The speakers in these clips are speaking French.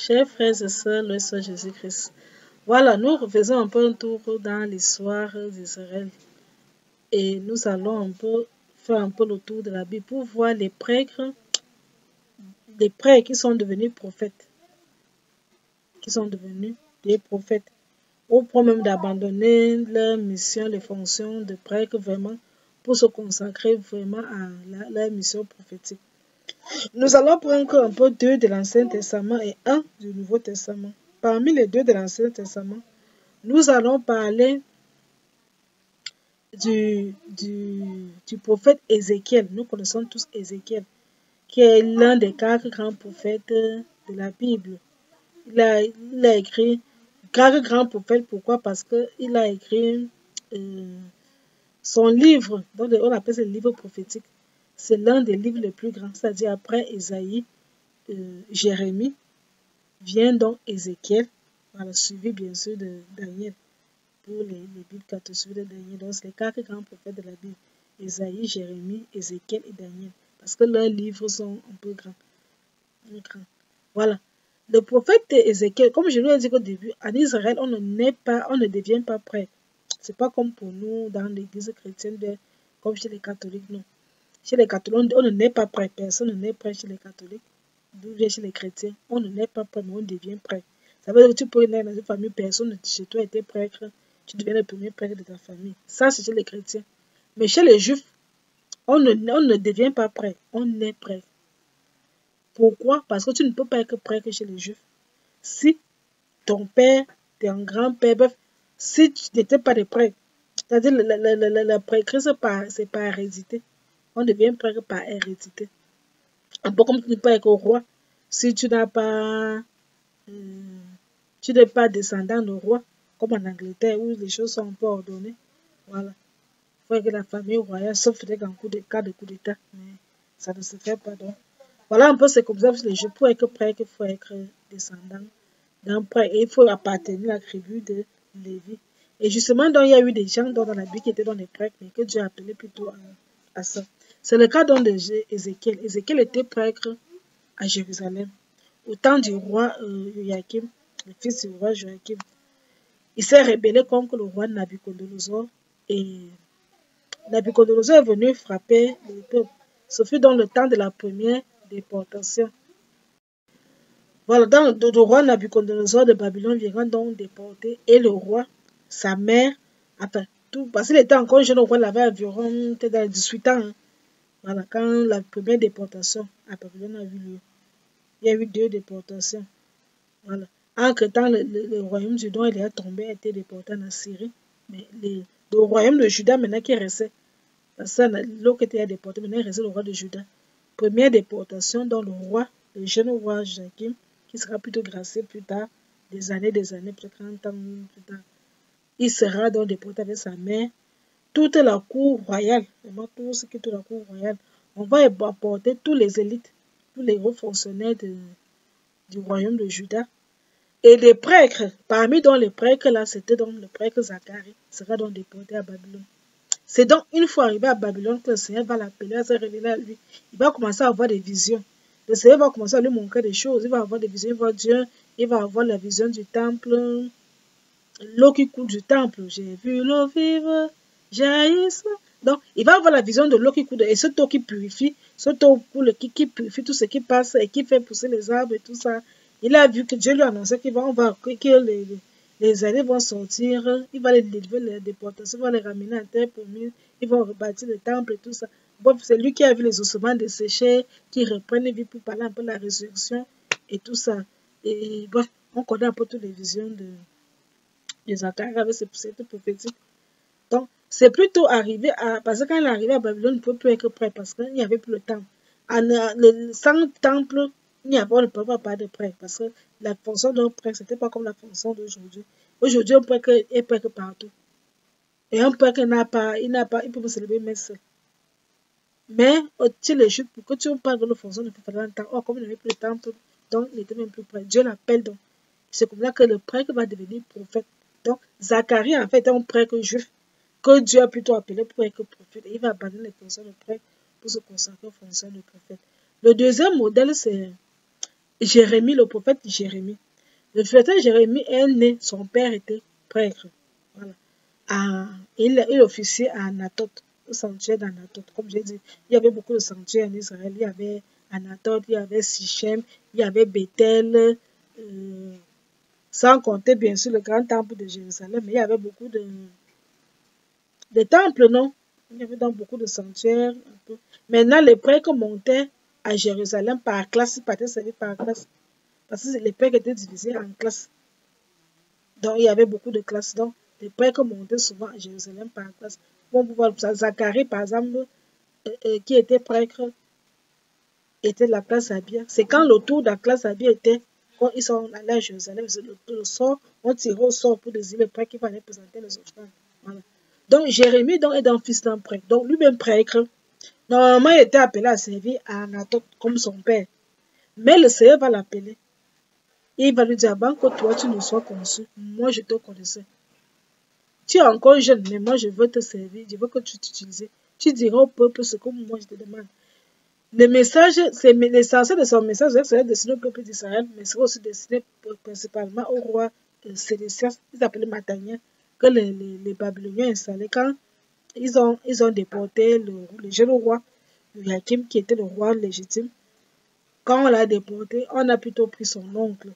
Chers frères et sœurs, le Seigneur Jésus-Christ. Voilà, nous refaisons un peu un tour dans l'histoire d'Israël. Et nous allons un peu faire un peu le tour de la Bible pour voir les prêtres qui sont devenus prophètes. Qui sont devenus des prophètes. Au point même d'abandonner leur mission, les fonctions de prêtre vraiment pour se consacrer vraiment à leur mission prophétique. Nous allons prendre un peu deux de l'Ancien Testament et un du Nouveau Testament. Parmi les deux de l'Ancien Testament, nous allons parler du prophète Ézéchiel. Nous connaissons tous Ézéchiel, qui est l'un des 4 grands prophètes de la Bible. Il a écrit 4 grands prophètes. Pourquoi? Parce qu'il a écrit son livre, donc on appelle ce livre prophétique. C'est l'un des livres les plus grands, c'est-à-dire après Ésaïe, Jérémie, vient donc Ézéchiel, voilà, suivi bien sûr de Daniel. Pour les Bibles catholiques de Daniel, donc c'est les 4 grands prophètes de la Bible, Ésaïe, Jérémie, Ézéchiel et Daniel, parce que leurs livres sont un peu grands. Voilà. Le prophète Ézéchiel, comme je vous l'ai dit au début, en Israël, on ne devient pas prêtre. C'est pas comme pour nous dans l'église chrétienne, comme chez les catholiques, non. Chez les catholiques, on ne naît pas prêtre. Personne ne naît prêtre chez les catholiques. D'où vient chez les chrétiens, on ne naît pas prêtre, mais on devient prêtre. Ça veut dire que tu peux naître dans une famille, personne chez toi était prêtre, tu deviens le premier prêtre de ta famille. Ça, c'est chez les chrétiens. Mais chez les juifs, on ne devient pas prêtre, on est prêtre. Pourquoi? Parce que tu ne peux pas être prêtre chez les juifs. Si ton père, ton grand-père, bref, si tu n'étais pas de prêtre, c'est-à-dire la prêtrise, c'est par hérédité. On devient prêtre par hérédité. Un peu comme tu n'es pas être roi. Si tu n'es pas descendant de roi, comme en Angleterre où les choses sont un peu ordonnées. Voilà. Il faut que la famille royale, sauf en cas de coup d'État, mais ça ne se fait pas. Donc. Voilà un peu, c'est comme ça que les jeux, pour être prêtre, il faut être descendant d'un prêtre et il faut appartenir à la tribu de Lévi. Et justement, donc, il y a eu des gens dans la Bible qui étaient dans les prêtres, mais que Dieu a appelé plutôt à ça. C'est le cas donc d'Ézéchiel. Ézéchiel était prêtre à Jérusalem, au temps du roi Joachim, le fils du roi Joachim. Il s'est rébellé contre le roi Nabuchodonosor et Nabuchodonosor est venu frapper le peuple. Ce fut dans le temps de la première déportation. Voilà, donc le roi Nabuchodonosor de Babylone viendra donc déporter et le roi, sa mère, enfin, tout, parce qu'il était encore jeune, le roi avait environ 18 ans. Hein. Voilà, quand la première déportation à Babylone a eu lieu. Il y a eu 2 déportations. Voilà. Entre-temps, le royaume du Nord, il est tombé, a été déporté en Syrie. Mais le royaume de Juda, maintenant, qui est resté, parce que l'autre était déporté, maintenant, il restait le roi de Juda. Première déportation dans le roi, le jeune roi Joachim, qui sera plutôt gracié plus tard, des années, peut-être 30 ans plus tard. Il sera donc déporté avec sa mère. Toute la cour royale, vraiment tout ce qui est toute la cour royale, on va apporter tous les élites, tous les hauts fonctionnaires du royaume de Juda. Et les prêtres, parmi donc les prêtres là, c'était donc le prêtre Zacharie, sera donc déporté à Babylone. C'est donc une fois arrivé à Babylone que le Seigneur va l'appeler à se révéler à lui. Il va commencer à avoir des visions. Le Seigneur va commencer à lui montrer des choses. Il va avoir des visions, il va voir Dieu, il va avoir la vision du temple, l'eau qui coule du temple. J'ai vu l'eau vive, jaillisse. Donc, il va avoir la vision de l'eau qui coule, et cette eau qui purifie, cette eau qui purifie tout ce qui passe et qui fait pousser les arbres et tout ça. Il a vu que Dieu lui a annoncé que les années vont sortir, il va les délivrer les déportations, il va les ramener à terre promise, ils vont rebâtir le temple et tout ça. Bon, c'est lui qui a vu les ossements desséchés, qui reprennent vie pour parler un peu de la résurrection et tout ça. Et bon, on connaît un peu toutes les visions de Zacharie avec cette prophétie. Donc, c'est plutôt arrivé parce que quand il est arrivé à Babylone, il ne peut plus être prêt parce qu'il n'y avait plus le temple. Sans temple, on ne peut pas parler de prêtre parce que la fonction d'un prêtre, ce n'était pas comme la fonction d'aujourd'hui. Aujourd'hui, un prêtre est prêtre partout. Et un prêtre il peut se lever même seul. Mais, chez les Juifs, pour que tu parles de la fonction, il faut faire un temps. Or, comme il n'avait plus le temple, donc il n'était même plus prêtre. Dieu l'appelle donc. C'est comme ça que le prêtre va devenir prophète. Donc, Zacharie, en fait, est un prêtre juif que Dieu a plutôt appelé pour être prophète. Et il va abandonner les fonctions de prêtre pour se consacrer aux fonctions de prophète. Le deuxième modèle, c'est Jérémie, le prophète Jérémie. Le prophète Jérémie est né, son père était prêtre. Voilà. Il officiait à Anathoth, au sanctuaire d'Anathoth. Comme j'ai dit, il y avait beaucoup de sanctuaires en Israël. Il y avait Anathoth, il y avait Sichem, il y avait Bethel, sans compter bien sûr le grand temple de Jérusalem. Mais il y avait beaucoup de temples, non? Il y avait donc beaucoup de sanctuaires. Un peu. Maintenant, les prêtres montaient à Jérusalem par classe, ils partaient servir par classe. Parce que les prêtres étaient divisés en classes. Donc, il y avait beaucoup de classes. Donc, les prêtres montaient souvent à Jérusalem par classe. Bon, pour voir ça, Zacharie, par exemple, qui était prêtre, était de la classe Abia. C'est quand le tour de la classe Abia était, quand ils sont allés à Jérusalem, le sort, on tirait au sort pour désigner les prêtres qui allaient présenter les offrandes. Voilà. Donc, Jérémie donc, est d'un fils d'un prêtre. Donc, lui-même prêtre, normalement, il était appelé à servir à Anathoth comme son père. Mais le Seigneur va l'appeler. Et il va lui dire, avant que toi, tu ne sois conçu, moi, je te connaissais. Tu es encore jeune, mais moi, je veux te servir. Je veux que tu t'utilises. Tu diras au peuple ce que moi, je te demande. Le message, c'est l'essentiel de son message, c'est destiné au peuple d'Israël, mais c'est aussi destiné principalement au roi Sédécias, ils appelaient Matania, que les Babyloniens installés quand ils ont déporté le jeune roi Joachim, qui était le roi légitime. Quand on l'a déporté, on a plutôt pris son oncle,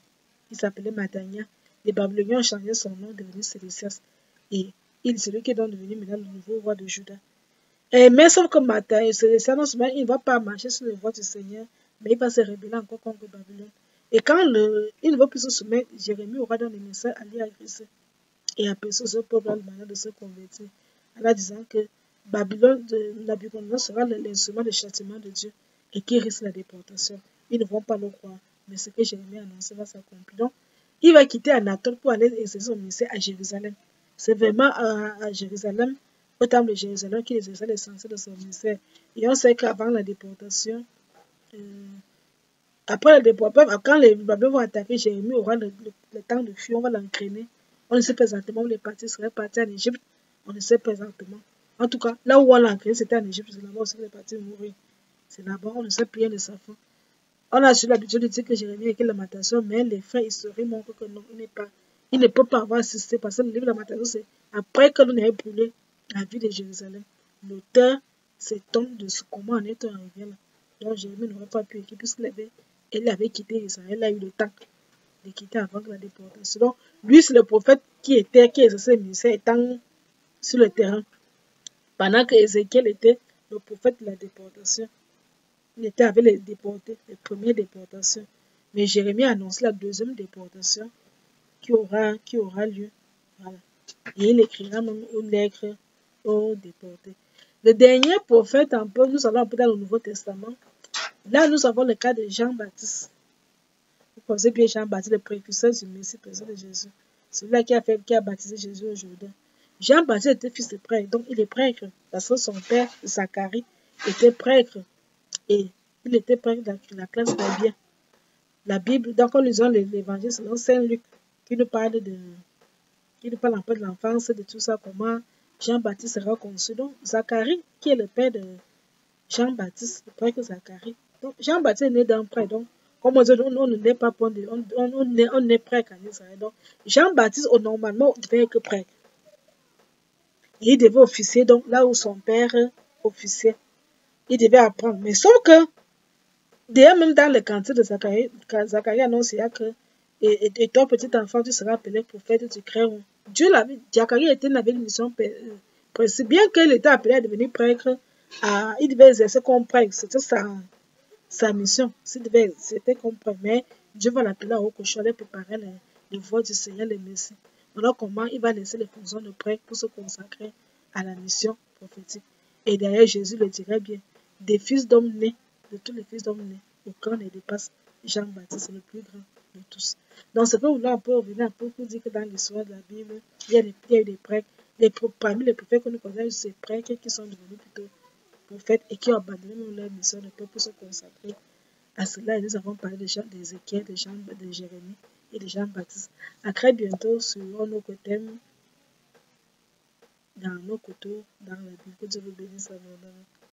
qui s'appelait Matania. Les Babyloniens ont changé son nom, devenu Sédécias. Et c'est lui qui est donc devenu maintenant le nouveau roi de Juda. Mais sauf que Matania, Sédécias, non seulement il ne va pas marcher sur les voies du Seigneur, mais il va se rébeller encore contre Babylone. Et quand il ne va plus se soumettre, Jérémie aura donné le message à lui agresser. Et après ça, ce peuple a le moyen de se convertir. En disant que Babylone, Nabucodonosor sera l'instrument de châtiment de Dieu et qui risque la déportation. Ils ne vont pas le croire. Mais ce que Jérémie a annoncé va s'accomplir. Donc, il va quitter Anatole pour aller exercer son ministère à Jérusalem. C'est vraiment à Jérusalem, au temple de Jérusalem, qu'il exerçait l'essentiel de son ministère. Et on sait qu'avant la déportation, après la déportation, quand les Babyloniens vont attaquer Jérémie, aura le temps de fuir, on va l'entraîner. On ne sait pas exactement où les partis seraient partis en Égypte. On ne sait pas exactement. En tout cas, là où on l'a entraîné, c'était en Égypte. C'est là-bas aussi que les partis mourir. C'est là-bas, on ne sait plus rien de sa fin. On a sur l'habitude de dire que Jérémie est que Lamentation, mais les faits historiques montrent que non, il ne peut pas avoir assisté parce que le livre de Lamentation, c'est après que l'on ait brûlé la ville de Jérusalem. L'auteur s'étonne de comment en est-on arrivé là. Donc Jérémie n'aurait pas pu écrire puisqu'il avait quitté Israël, il a eu le temps de quitter avant que la déportation. Donc lui, c'est le prophète qui exerçait le ministère étant sur le terrain. Pendant que Ézéchiel était le prophète de la déportation. Il était avec les déportés, les premières déportations. Mais Jérémie a annoncé la deuxième déportation qui aura lieu. Voilà. Et il écrira même une lettre aux déportés. Le dernier prophète, nous allons un peu dans le Nouveau Testament. Là, nous avons le cas de Jean-Baptiste. Vous connaissez bien Jean-Baptiste, le précurseur du Messie présent de Jésus. Celui-là qui a baptisé Jésus au Jourdain. Jean-Baptiste était fils de prêtre, donc il est prêtre. Parce que son père, Zacharie, était prêtre. Et il était prêtre de la classe d'Abia. La Bible, donc quand nous lisons l'évangile selon Saint Luc, qui nous parle un peu de l'enfance, de tout ça, comment Jean-Baptiste sera conçu. Donc Zacharie, qui est le père de Jean-Baptiste, le prêtre Zacharie. Donc Jean-Baptiste est né d'un prêtre. Donc, comme on dit, on ne naît pas pour on est prêtre en Israël. Donc Jean-Baptiste, normalement, devait être prêtre. Il devait officier, donc là où son père officiait. Il devait apprendre. Mais sauf que, d'ailleurs, même dans le cantique de Zacharie annonce que et toi, petit enfant, tu seras appelé prophète du Créon. Zacharie était avec une mission précise. Bien qu'il était appelé à devenir prêtre, il devait exercer comme prêtre. C'était sa mission. C'était comme prêtre. Mais Dieu va l'appeler à haut cochon, aller préparer les voies du Seigneur, les messies. Voilà comment il va laisser les fonctions de prêtre pour se consacrer à la mission prophétique. Et d'ailleurs, Jésus le dirait bien. Des fils d'hommes nés, de tous les fils d'hommes nés, aucun ne dépasse Jean-Baptiste, c'est le plus grand de tous. Donc, ce que vous voulez un peu revenir un peu pour dire que dans l'histoire de la Bible, il y a eu des prêtres. Parmi les prophètes que nous connaissons, ces prêtres qui sont devenus plutôt prophètes et qui ont abandonné leur mission de peuple pour se consacrer à cela. Et nous avons parlé d'Ézéchiel, de Jérémie et de Jean-Baptiste. À très bientôt sur un autre thème dans nos couteaux, dans la Bible. Que Dieu vous bénisse.